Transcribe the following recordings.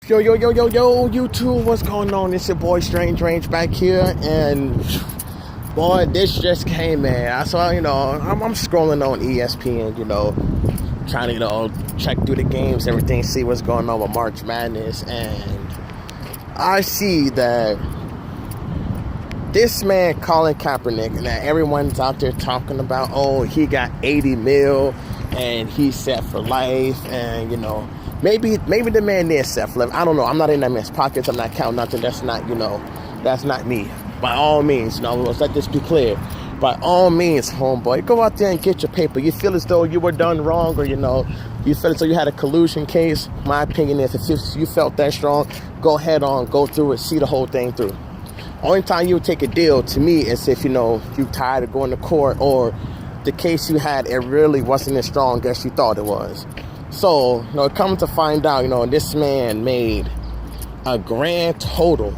Yo, YouTube, what's going on? It's your boy Strange Range back here, and boy, this just came, man. I saw, I'm scrolling on ESPN, trying to, check through the games, everything, see what's going on with March Madness, and I see that this man, Colin Kaepernick, and that everyone's out there talking about, oh, he got 80 mil, and he's set for life, and, maybe the man is set for life. I don't know. I'm not in that man's pockets. I'm not counting nothing. That's not me. By all means, let's let this be clear. By all means, homeboy, go out there and get your paper. You feel as though you were done wrong, or, you feel as though you had a collusion case. My opinion is, if you felt that strong, go head on, go through it, see the whole thing through. Only time you would take a deal, to me, is if, you tired of going to court, or the case you had, it really wasn't as strong as you thought it was. So, coming to find out, this man made a grand total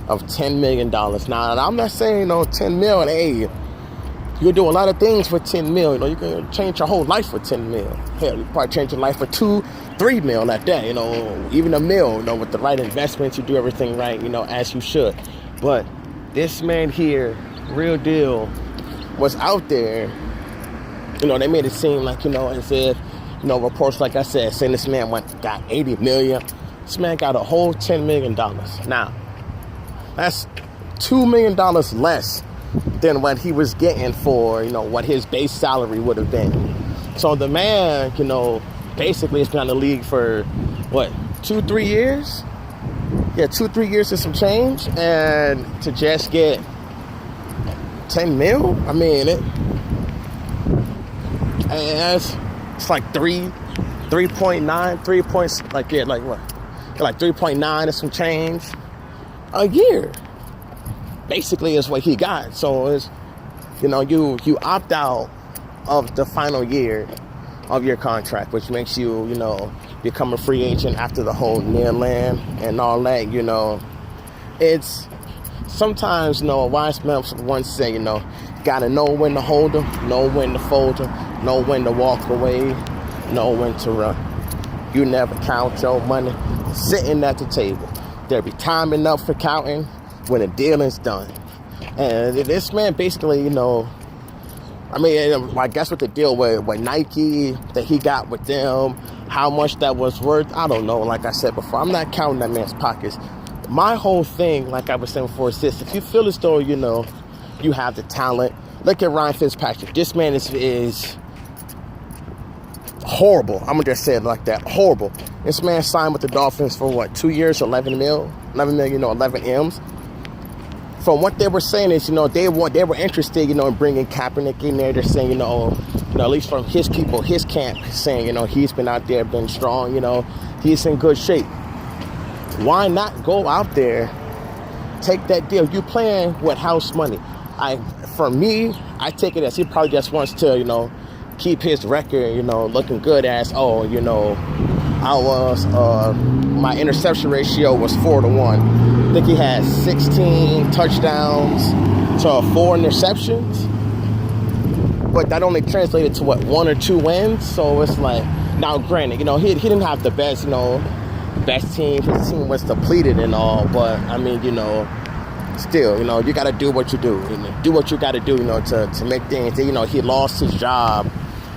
of $10 million. Now, I'm not saying, 10 mil, hey, you can do a lot of things for 10 mil. You can change your whole life for 10 mil. Hell, you can probably change your life for 2-3 mil at that, even a mil, with the right investments, you do everything right, as you should. But this man here, real deal, was out there, they made it seem like, as if, reports, like I said, saying this man got 80 million. This man got a whole $10 million. Now, that's $2 million less than what he was getting for, what his base salary would have been. So the man, basically has been in the league for, 2-3 years? Yeah, 2-3 years and some change. And to just get 10 mil? I mean, it's like 3.9, 3 points, like 3.9 and some change a year. Basically is what he got. So it's, you opt out of the final year of your contract, which makes you, become a free agent after the whole near-land and all that, It's sometimes, a wise man once said, gotta know when to hold them, know when to fold them, know when to walk away, know when to run. You never count your money sitting at the table. There'll be time enough for counting when the dealing's done. And this man basically, I guess with the deal with Nike that he got with them, how much that was worth, I don't know. Like I said before, I'm not counting that man's pockets. My whole thing, like I was saying before, is this: if you feel as though, you have the talent, look at Ryan Fitzpatrick. This man is horrible. I'm going to just say it like that. Horrible. This man signed with the Dolphins for 2 years, 11 million, 11 M's. From what they were saying is, they were interested, in bringing Kaepernick in there. They're saying, at least from his people, his camp, saying, he's been out there, been strong, he's in good shape. Why not go out there, take that deal? You playing with house money. For me, I take it as he probably just wants to, keep his record, looking good as, my interception ratio was 4-1. I think he had 16 touchdowns to 4 interceptions. But that only translated to 1 or 2 wins. So it's like, now granted, he didn't have the best, best team. His team was depleted and all. But I mean, still, you got to do what you do. Do what you got to do, to make things. He lost his job.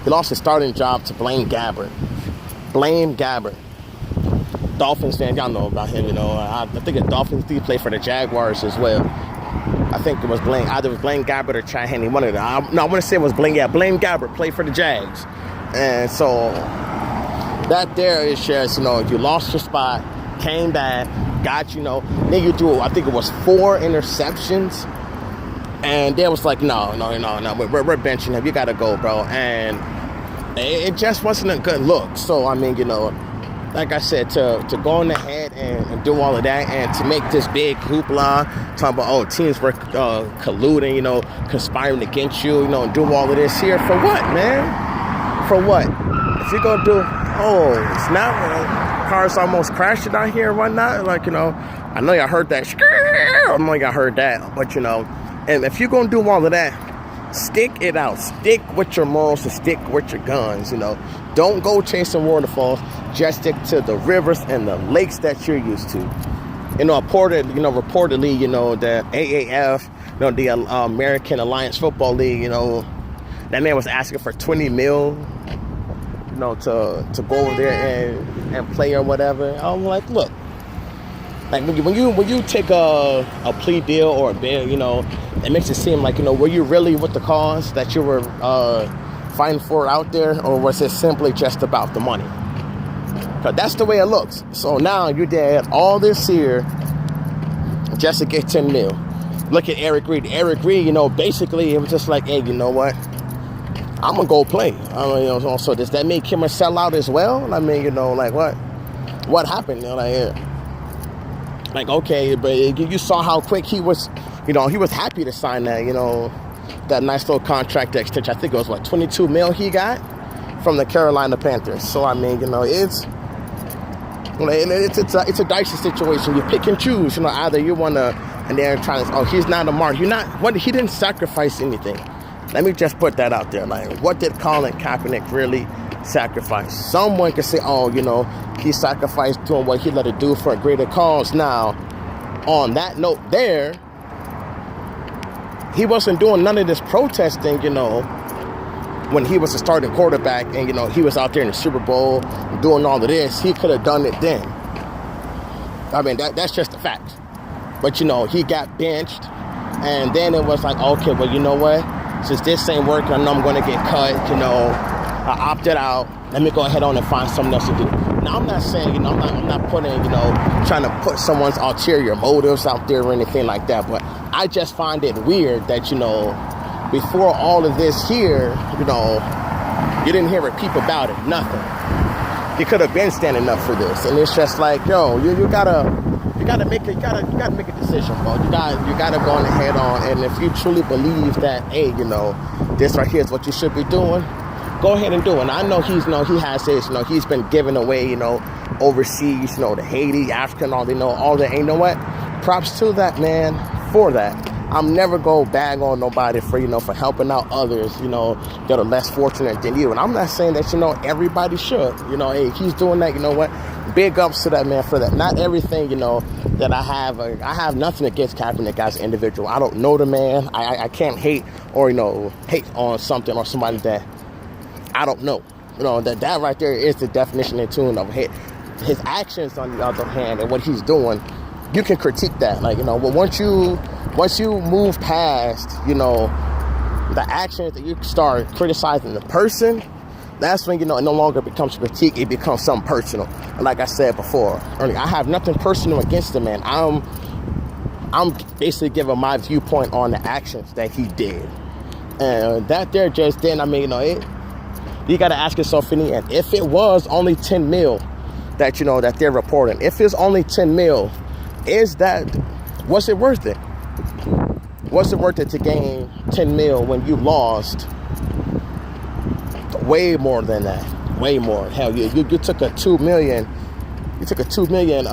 He lost his starting job to Blaine Gabbert. Dolphins fan, y'all know about him, I think the Dolphins did play for the Jaguars as well. I think it was either it was Blaine Gabbert or Chad Henne, one of them. I want to say it was Blaine Gabbert played for the Jags. And so that there is just, you lost your spot, came back, got, then you threw, I think it was 4 interceptions. And they was like, no, we're benching him. You got to go, bro. And it just wasn't a good look. So, I mean, like I said, to go on ahead and do all of that and to make this big hoopla, talking about, teams were colluding, conspiring against you, and do all of this here. For what, man? For what? If you're going to do, it's not, cars almost crashing out here and whatnot. Like, I know y'all heard that. I know y'all heard that. But, and if you're going to do all of that, Stick it out. Stick with your morals and stick with your guns, you know. Don't go chasing waterfalls. Just stick to the rivers and the lakes that you're used to. Reportedly, the AAF, the American Alliance Football League, that man was asking for 20 mil, to go over there and play or whatever. I'm like, look, like when you take a plea deal or a bail, it makes it seem like, were you really with the cause that you were fighting for out there, or was it simply just about the money? Because that's the way it looks. So now you did all this here just to get 10 mil. Look at Eric Reed. Eric Reed, basically it was just like, hey, you know what? I'm going to go play. So does that make him a sellout as well? I mean, like what? What happened? Like, okay, but you saw how quick he was, he was happy to sign that, that nice little contract extension. I think it was, 22 mil he got from the Carolina Panthers. So, I mean, it's a dicey situation. You pick and choose, either you want to, and they're trying to, he's not a mark. He didn't sacrifice anything. Let me just put that out there. Like, what did Colin Kaepernick really sacrifice? Someone could say, he sacrificed doing what he let it do for a greater cause. Now, on that note there, he wasn't doing none of this protesting, when he was a starting quarterback and, he was out there in the Super Bowl doing all of this. He could have done it then. I mean, that's just a fact. But, he got benched. And then it was like, okay, well, you know what? Since this ain't working, I know I'm going to get cut, I opted out. Let me go ahead on and find something else to do. Now, I'm not saying, I'm not putting, trying to put someone's ulterior motives out there or anything like that. But I just find it weird that, before all of this here, you didn't hear a peep about it, nothing. You could have been standing up for this. And it's just like, you gotta make a decision, bro. You gotta go on ahead on, and if you truly believe that, hey, this right here is what you should be doing, go ahead and do it. And I know he has this, he's been giving away, overseas, to Haiti, Africa, all that. And what? Props to that man for that. I'm never gonna bag on nobody for helping out others, that are less fortunate than you. And I'm not saying that, everybody should. Hey, he's doing that, what? Big ups to that man for that. Not everything, that I have nothing against Kaepernick as an individual. I don't know the man. I can't hate or, hate on something or somebody that I don't know. That right there is the definition and tune of hate. His actions, on the other hand, and what he's doing, you can critique that. Like, once you move past, the actions that you start criticizing the person, that's when, it no longer becomes critique. It becomes something personal. And like I said before, I have nothing personal against the man. I'm basically giving my viewpoint on the actions that he did. And that there just then, you got to ask yourself in the end, if it was only 10 mil that, that they're reporting, if it's only 10 mil, was it worth it? Was it worth it to gain 10 mil when you lost way more than that? Way more. Hell, you took a $2 million. You took a $2 million.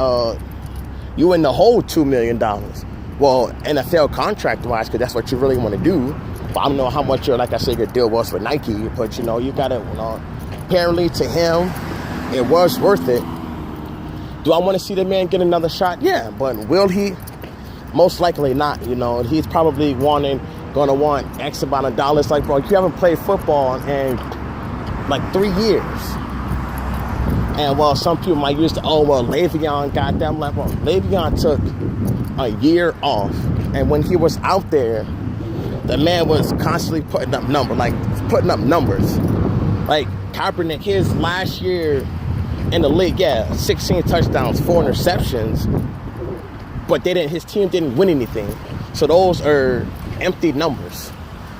You in the whole $2 million. Well, NFL contract wise, because that's what you really want to do. But I don't know how much like I said, your deal was for Nike. But you gotta. Apparently to him, it was worth it. Do I want to see the man get another shot? Yeah, but will he? Most likely not. He's probably going to want X amount of dollars. Like, bro, you haven't played football in like 3 years. And well, some people might use Le'Veon got them. Like, well, Le'Veon took a year off, and when he was out there, the man was constantly putting up numbers. Like Kaepernick, his last year in the league, 16 touchdowns, 4 interceptions, but his team didn't win anything. So those are empty numbers.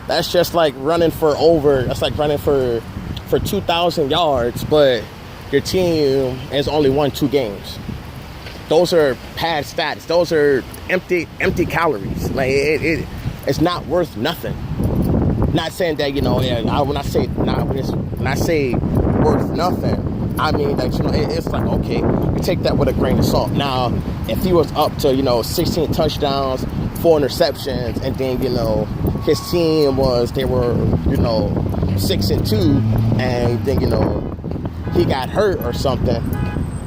That's just like running for 2,000 yards, but your team has only won 2 games. Those are pad stats. Those are empty calories. Like it's not worth nothing. Not saying that when I say worth nothing, I mean that it's like, okay, you take that with a grain of salt. Now, if he was up to 16 touchdowns, 4 interceptions, and then his team they were, 6-2, and then, he got hurt or something,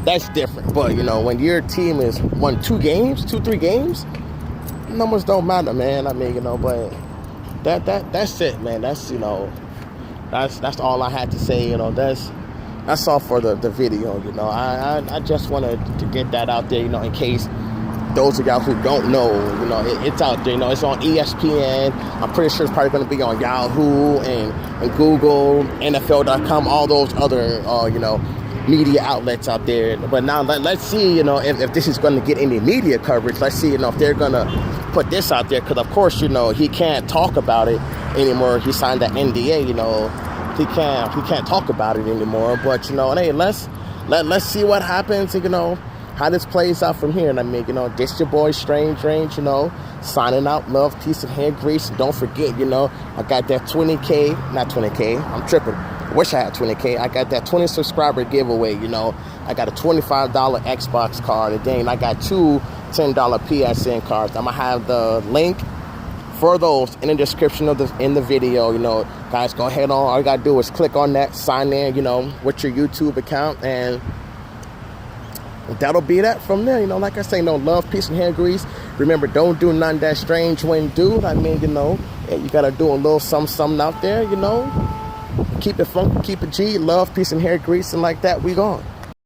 that's different. But, when your team is won 3 games, numbers don't matter, man. I mean, but that's it, man. That's all I had to say. That's all for the video. I just wanted to get that out there, in case those of y'all who don't know, it's out there. It's on ESPN. I'm pretty sure it's probably going to be on Yahoo and Google, NFL.com, all those other, media outlets out there. But now let's see, if this is going to get any media coverage. Let's see, if they're going to put this out there. Because, of course, he can't talk about it anymore. He signed that NDA, He can't talk about it anymore. But, hey, let's see what happens, how this plays out from here. And I mean, this your boy Strange Range, signing out. Love, peace, and hair grease. And don't forget, I got that 20K, not 20K, I'm tripping. Wish I had 20K. I got that 20 subscriber giveaway, I got a $25 Xbox card, and then I got 2 $10 PSN cards. I'm going to have the link for those in the description in the video. Guys, go ahead on. All you got to do is click on that, sign in, with your YouTube account, and that'll be that from there. Like I say, love, peace, and hair grease. Remember, don't do nothing that strange when do. I mean, you got to do a little something out there, Keep it funky, keep it G, love, peace, and hair grease, and like that, we gone.